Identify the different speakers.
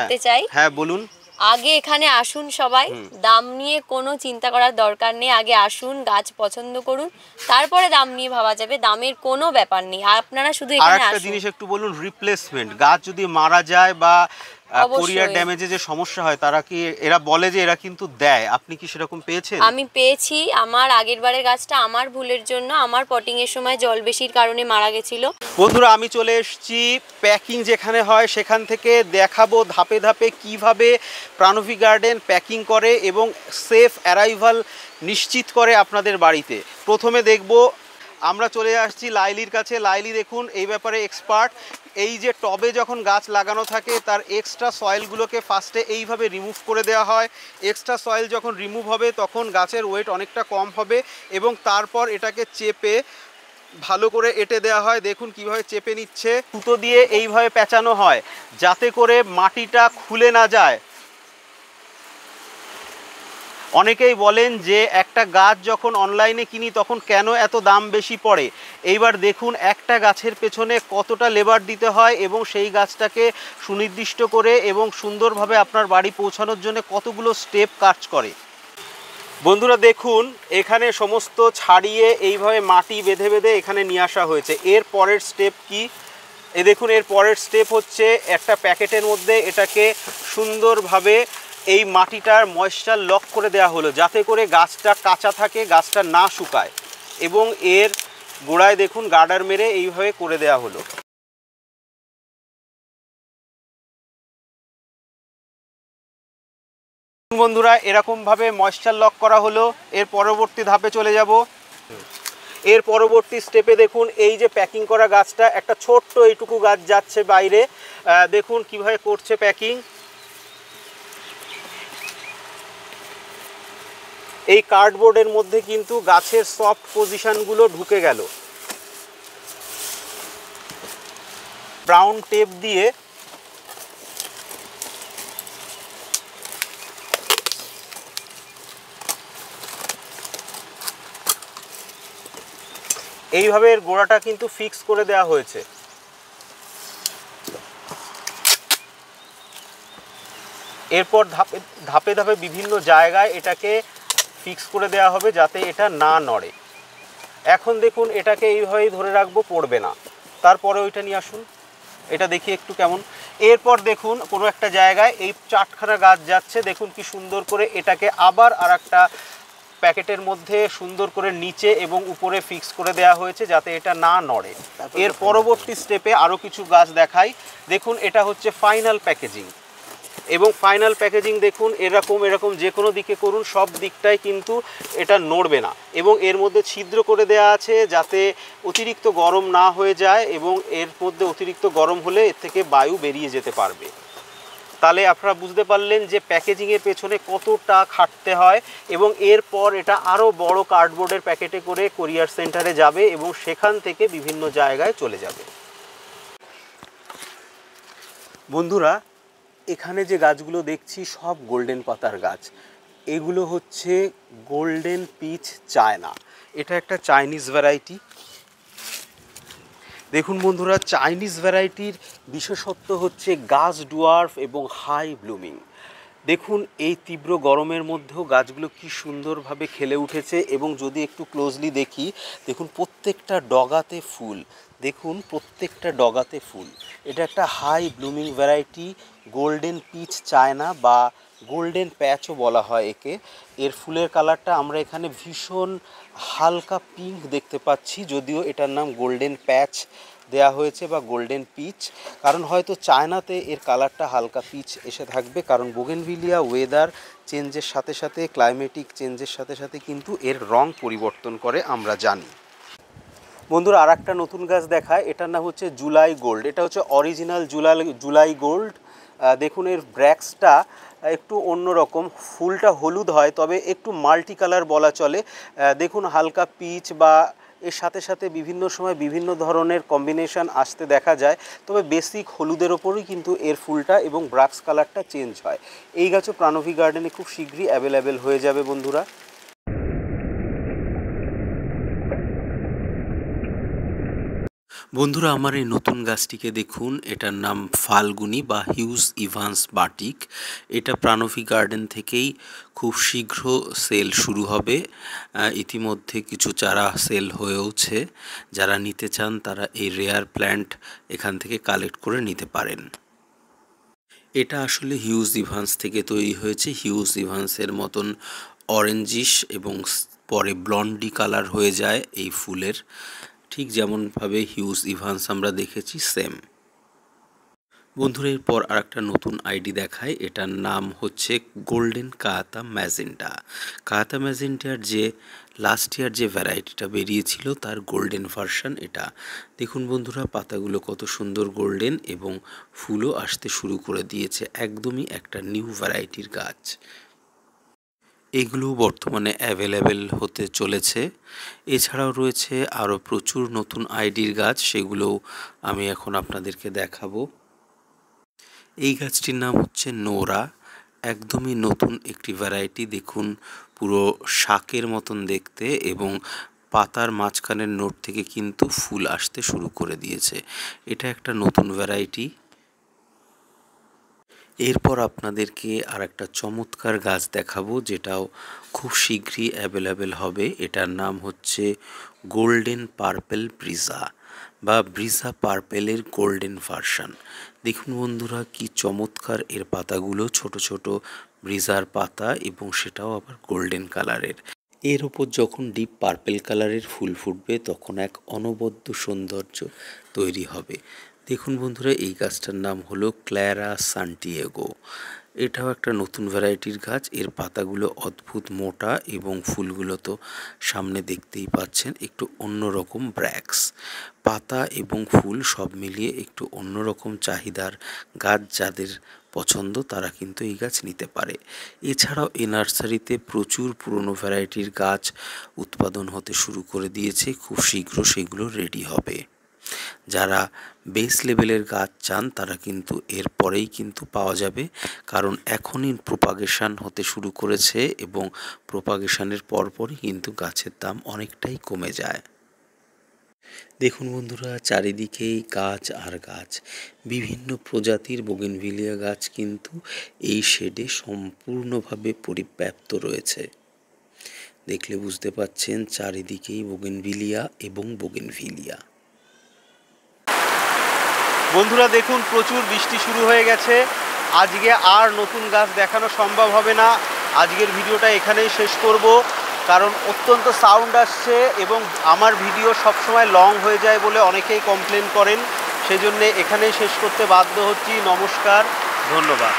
Speaker 1: বলতে চাই।
Speaker 2: হ্যাঁ বলুন।
Speaker 1: আগে এখানে আসুন সবাই, দাম নিয়ে কোনো চিন্তা করার দরকার নেই। আগে আসুন, গাছ পছন্দ করুন, তারপরে দাম নিয়ে ভাবা যাবে। দামের কোনো ব্যাপার নেই, আপনারা শুধু এখানে আসুন।
Speaker 2: আরেকটা জিনিস একটু বলুন, রিপ্লেসমেন্ট গাছ যদি মারা যায় বা কোরিয়ার ড্যামেজে যে সমস্যা হয়, তারা কি এরা বলে যে এরা কিন্তু দেয়, আপনি কি সেরকম পেয়েছেন?
Speaker 1: আমি পেয়েছি। আমার আগের বারের গাছটা আমার ভুলের জন্য, আমার পটিং এর সময় জল বেশির কারণে মারা গেছিল।
Speaker 2: বন্ধুরা আমি চলে এসেছি প্যাকিং যেখানে হয় সেখান থেকে, দেখাবো ধাপে ধাপে কিভাবে প্রাণবী গার্ডেন প্যাকিং করে এবং সেফ অ্যারাইভাল নিশ্চিত করে আপনাদের বাড়িতে। প্রথমে দেখব, আমরা চলে আসছি লাইলির কাছে। লাইলি দেখুন এই ব্যাপারে এক্সপার্ট। এই যে টবে যখন গাছ লাগানো থাকে তার এক্সট্রা সয়েলগুলোকে ফার্স্টে এইভাবে রিমুভ করে দেওয়া হয়। এক্সট্রা সয়েল যখন রিমুভ হবে তখন গাছের ওয়েট অনেকটা কম হবে এবং তারপর এটাকে চেপে ভালো করে এঁটে দেওয়া হয়। দেখুন কিভাবে চেপে নিচ্ছে, সুতো দিয়ে এইভাবে পেঁচানো হয় যাতে করে মাটিটা খুলে না যায়। অনেকেই বলেন যে একটা গাছ যখন অনলাইনে কিনি তখন কেন এত দাম বেশি পড়ে। এইবার দেখুন একটা গাছের পেছনে কতটা লেবার দিতে হয় এবং সেই গাছটাকে সুনির্দিষ্ট করে এবং সুন্দরভাবে আপনার বাড়ি পৌঁছানোর জন্য কতগুলো স্টেপ কাজ করে। বন্ধুরা দেখুন এখানে সমস্ত ছাড়িয়ে এইভাবে মাটি বেঁধে বেঁধে এখানে নিয়ে আসা হয়েছে। এর পরের স্টেপ কি? এ দেখুন এর পরের স্টেপ হচ্ছে একটা প্যাকেটের মধ্যে এটাকে সুন্দরভাবে এই মাটিটার ময়েশ্চার লক করে দেওয়া হলো যাতে করে গাছটা কাঁচা থাকে, গাছটা না শুকায়, এবং এর গোড়ায় দেখুন গার্ডার মেরে এইভাবে করে দেওয়া হলো। বন্ধুরা এরকমভাবে ময়েশ্চার লক করা হলো। এর পরবর্তী ধাপে চলে যাব। এর পরবর্তী স্টেপে দেখুন এই যে প্যাকিং করা গাছটা, একটা ছোট্ট এইটুকু গাছ যাচ্ছে বাইরে, দেখুন কিভাবে করছে প্যাকিং। এই কার্ডবোর্ডের মধ্যে কিন্তু গাছের সফট পজিশনগুলো ঢুকে গেল। ব্রাউন টেপ দিয়ে এইভাবে এর গোড়াটা কিন্তু ফিক্স করে দেওয়া হয়েছে। এরপর ধাপে ধাপে ধাপে বিভিন্ন জায়গায় এটাকে ফিক্স করে দেওয়া হবে যাতে এটা না নড়ে। এখন দেখুন এটাকে এইভাবেই ধরে রাখবো, পড়বে না। তারপরে ওইটা নিয়ে আসুন, এটা দেখি একটু কেমন। এরপর দেখুন কোনো একটা জায়গায় এই চারখানা গাছ যাচ্ছে, দেখুন কি সুন্দর করে এটাকে আবার আর একটা প্যাকেটের মধ্যে সুন্দর করে নিচে এবং উপরে ফিক্স করে দেওয়া হয়েছে যাতে এটা না নড়ে। এর পরবর্তী স্টেপে আরও কিছু গাছ দেখাই। দেখুন এটা হচ্ছে ফাইনাল প্যাকেজিং, এবং ফাইনাল প্যাকেজিং দেখুন এরকম যে কোনো দিকে করুন সব দিকটাই কিন্তু এটা নড়বে না, এবং এর মধ্যে ছিদ্র করে দেওয়া আছে যাতে অতিরিক্ত গরম না হয়ে যায়, এবং এর মধ্যে অতিরিক্ত গরম হলে এর থেকে বায়ু বেরিয়ে যেতে পারবে। তাহলে আপনারা বুঝতে পারলেন যে প্যাকেজিংয়ের পেছনে কতটা খাটতে হয়, এবং এরপর এটা আরও বড় কার্ডবোর্ডের প্যাকেটে করে কোরিয়ার সেন্টারে যাবে এবং সেখান থেকে বিভিন্ন জায়গায় চলে যাবে। বন্ধুরা এখানে যে গাছগুলো দেখছি সব গোল্ডেন পাতার গাছ। এগুলো হচ্ছে গোল্ডেন পিচ চায়না, এটা একটা চাইনিজ ভ্যারাইটি। দেখুন বন্ধুরা চাইনিজ ভ্যারাইটির বিশেষত্ব হচ্ছে গাছ ডুয়ার্ফ এবং হাই ব্লুমিং। দেখুন এই তীব্র গরমের মধ্যেও গাছগুলো কি সুন্দরভাবে খেলে উঠেছে, এবং যদি একটু ক্লোজলি দেখি দেখুন প্রত্যেকটা ডগাতে ফুল, দেখুন প্রত্যেকটা ডগাতে ফুল। এটা একটা high blooming variety golden peach China বা গোল্ডেন প্যাচও বলা হয় একে। এর ফুলের কালারটা আমরা এখানে ভীষণ হালকা পিঙ্ক দেখতে পাচ্ছি, যদিও এটার নাম গোল্ডেন প্যাচ দেয়া হয়েছে বা গোল্ডেন পিচ, কারণ হয়তো চায়নাতে এর কালারটা হালকা পিচ এসে থাকবে, কারণ বোগেনভিলিয়া ওয়েদার চেঞ্জের সাথে সাথে ক্লাইমেটিক চেঞ্জের সাথে সাথে কিন্তু এর রং পরিবর্তন করে আমরা জানি। বন্ধুরা আর একটা নতুন গাছ দেখায়, এটার নাম হচ্ছে জুলাই গোল্ড। এটা হচ্ছে অরিজিনাল জুলাই গোল্ড। দেখুন এর ব্র্যাক্সটা একটু অন্যরকম, ফুলটা হলুদ হয় তবে একটু মাল্টি কালার বলা চলে। দেখুন হালকা পিচ বা এর সাথে সাথে বিভিন্ন সময় বিভিন্ন ধরনের কম্বিনেশন আসতে দেখা যায়, তবে বেসিক হলুদের ওপরই কিন্তু এর ফুলটা এবং ব্রাক্স কালারটা চেঞ্জ হয়। এই গাছও প্রাণবী গার্ডেনে খুব শীঘ্রই অ্যাভেলেবেল হয়ে যাবে বন্ধুরা। বন্ধুরা, আমার এই নতুন গাছটিকে দেখুন, এটার নাম ফাল্গুনি বা হিউজ ইভান্স বাটিক। এটা প্রাণফি গার্ডেন থেকেই খুব শীঘ্র সেল শুরু হবে। ইতিমধ্যে কিছু চারা সেল হয়েওছে। যারা নিতে চান তারা এই রেয়ার প্ল্যান্ট এখান থেকে কালেক্ট করে নিতে পারেন। এটা আসলে হিউজ ইভান্স থেকে তৈরি হয়েছে। হিউজ ইভান্সের মতন অরেঞ্জিশ এবং পরে ব্লন্ডি কালার হয়ে যায় এই ফুলের, ঠিক যেমনভাবে হিউজ ইভান্স আমরা দেখেছি সেম। বন্ধুরা, এরপর আর একটা নতুন আইডি দেখায়। এটার নাম হচ্ছে গোল্ডেন কায়াতা ম্যাজেন্টা। কায়াতা ম্যাজেন্টার যে লাস্ট ইয়ার যে ভ্যারাইটিটা বেরিয়েছিল তার গোল্ডেন ভার্সন এটা। দেখুন বন্ধুরা, পাতাগুলো কত সুন্দর গোল্ডেন এবং ফুলও আসতে শুরু করে দিয়েছে। একদমই একটা নিউ ভ্যারাইটির গাছ। এগুলো বর্তমানে অ্যাভেলেবেল হতে চলেছে। এছাড়াও রয়েছে আরও প্রচুর নতুন আইডির গাছ, সেগুলোও আমি এখন আপনাদেরকে দেখাবো। এই গাছটির নাম হচ্ছে নোরা। একদমই নতুন একটি ভ্যারাইটি। দেখুন, পুরো শাকের মতন দেখতে এবং পাতার মাঝখানের নোট থেকে কিন্তু ফুল আসতে শুরু করে দিয়েছে। এটা একটা নতুন ভ্যারাইটি। এরপর আপনাদেরকে আর একটা চমৎকার গাছ দেখাবো, যেটাও খুব শীঘ্রই অ্যাভেলেবেল হবে। এটার নাম হচ্ছে গোল্ডেন পার্পেল ব্রিজা বা ব্রিজা পার্পেলের গোল্ডেন ভার্সন। দেখুন বন্ধুরা, কি চমৎকার এর পাতাগুলো, ছোট ছোট ব্রিজার পাতা এবং সেটাও আবার গোল্ডেন কালারের। এর ওপর যখন ডিপ পার্পেল কালারের ফুল ফুটবে তখন এক অনবদ্য সৌন্দর্য তৈরি হবে। দেখুন বন্ধুরা, এই গাছটার নাম হলো ক্ল্যারা সান্টিয়াগো। এটাও একটা নতুন ভ্যারাইটির গাছ। এর পাতাগুলো অদ্ভুত মোটা এবং ফুলগুলো তো সামনে দেখতেই পাচ্ছেন, একটু অন্যরকম ব্র্যাক্স। পাতা এবং ফুল সব মিলিয়ে একটু অন্যরকম চাহিদার গাছ যাদের পছন্দ তারা কিন্তু এই গাছ নিতে পারে। এছাড়াও এই নার্সারিতে প্রচুর পুরনো ভ্যারাইটির গাছ উৎপাদন হতে শুরু করে দিয়েছে। খুব শীঘ্র সেগুলো রেডি হবে। যারা বেস লেভেলের গাছ চান তারা কিন্তু এরপরেই কিন্তু পাওয়া যাবে, কারণ এখনই প্রোপাগেশন হতে শুরু করেছে এবং প্রোপাগেশনের পরপরই কিন্তু গাছের দাম অনেকটাই কমে যায়। দেখুন বন্ধুরা, চারিদিকেই গাছ আর গাছ। বিভিন্ন প্রজাতির বোগেনভিলিয়া গাছ কিন্তু এই শেডে সম্পূর্ণভাবে পরিব্যাপ্ত রয়েছে। দেখলে বুঝতে পাচ্ছেন চারিদিকেই বোগেনভিলিয়া এবং বোগেনভিলিয়া। বন্ধুরা দেখুন, প্রচুর বৃষ্টি শুরু হয়ে গেছে। আজকে আর নতুন গাছ দেখানো সম্ভব হবে না। আজকের ভিডিওটা এখানেই শেষ করব, কারণ অত্যন্ত সাউন্ড আসছে এবং আমার ভিডিও সবসময় লং হয়ে যায় বলে অনেকেই কমপ্লেন করেন। সেজন্য এখানেই শেষ করতে বাধ্য হচ্ছি। নমস্কার, ধন্যবাদ।